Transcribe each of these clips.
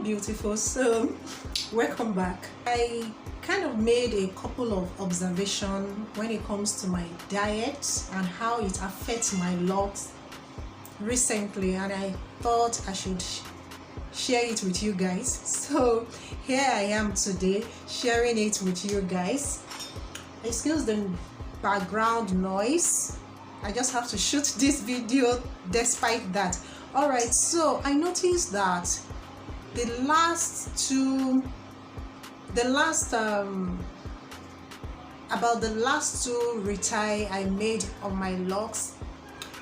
beautiful. So welcome back. I kind of made a couple of observations when it comes to my diet and how it affects my locks recently, and I thought I should share it with you guys. So here I am today sharing it with you guys. Excuse the background noise, I just have to shoot this video despite that. All right, so I noticed that the last two retie I made on my locks,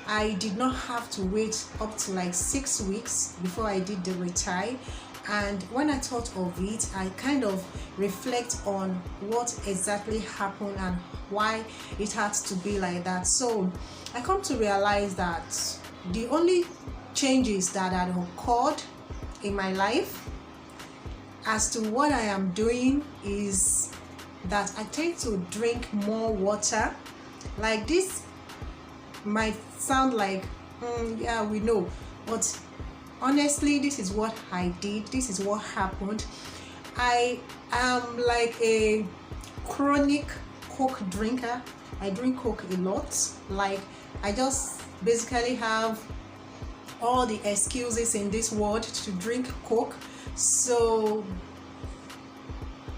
I did not have to wait up to like 6 weeks before I did the retie. And when I thought of it, I kind of reflect on what exactly happened and why it had to be like that. So I come to realize that the only changes that had occurred in my life as to what I am doing is that I tend to drink more water. Like, this might sound like yeah, we know, but honestly, this is what I did. This is what happened. I am like a chronic Coke drinker. I drink Coke a lot. Like, I just basically have all the excuses in this world to drink Coke. So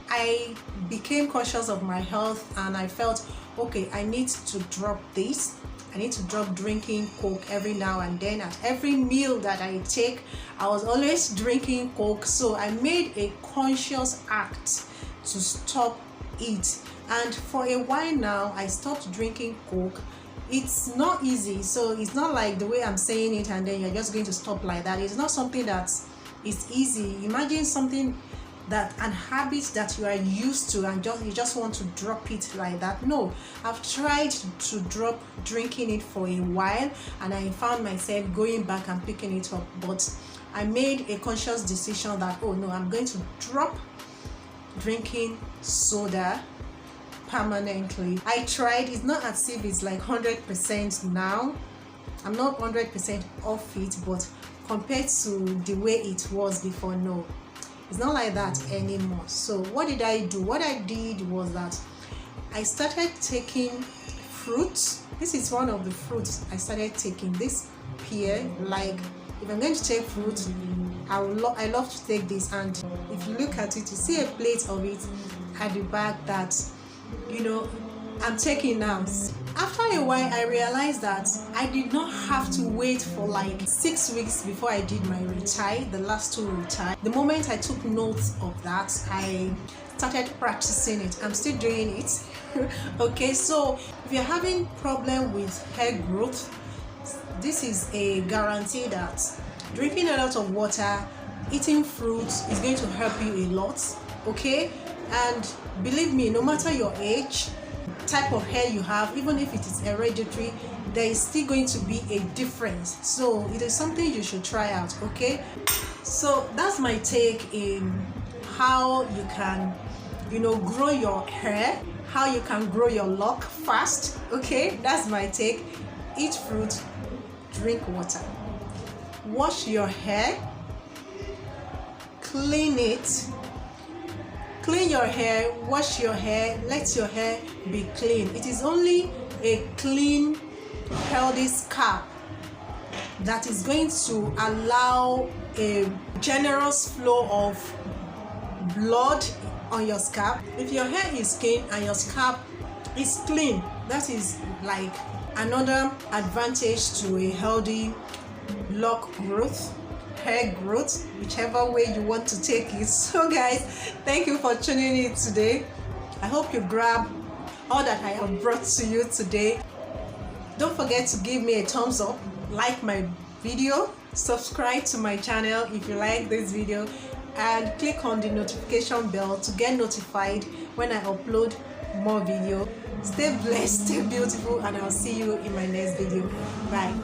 I became conscious of my health and I felt, okay, I need to drop this. I need to drop drinking Coke every now and then. At every meal that I take, I was always drinking Coke. So I made a conscious act to stop it. And for a while now, I stopped drinking Coke. It's not easy. So it's not like the way I'm saying it and then you're just going to stop like that. It's not something that is easy. Imagine something that an habit that you are used to and you just want to drop it like that. No, I've tried to drop drinking it for a while and I found myself going back and picking it up, but I made a conscious decision that, oh no, I'm going to drop drinking soda permanently. I tried. It's not as if it's like 100% now. I'm not 100% off it, but compared to the way it was before, no, it's not like that anymore. So what did I do? What I did was that I started taking fruits. This is one of the fruits I started taking, this pear. Like, if I'm going to take fruit, I love to take this. And if you look at it, you see a plate of it at the back that, you know, I'm taking now. After a while, I realized that I did not have to wait for like 6 weeks before I did my retie, the last two retie. The moment I took notes of that, I started practicing it. I'm still doing it. Okay, so if you're having problem with hair growth, this is a guarantee that drinking a lot of water, eating fruits is going to help you a lot. Okay, and believe me, no matter your age, type of hair you have, even if it is hereditary, there is still going to be a difference. So it is something you should try out. Okay, so that's my take in how you can, you know, grow your hair, how you can grow your lock fast. Okay, that's my take. Eat fruit, drink water, wash your hair, clean it. Clean your hair, wash your hair, let your hair be clean. It is only a clean, healthy scalp that is going to allow a generous flow of blood on your scalp. If your hair is clean and your scalp is clean, that is like another advantage to a healthy lock growth, hair growth, whichever way you want to take it. So guys, thank you for tuning in today. I hope you grab all that I have brought to you today. Don't forget to give me a thumbs up, like my video, subscribe to my channel if you like this video, and click on the notification bell to get notified when I upload more video. Stay blessed, stay beautiful, and I'll see you in my next video. Bye.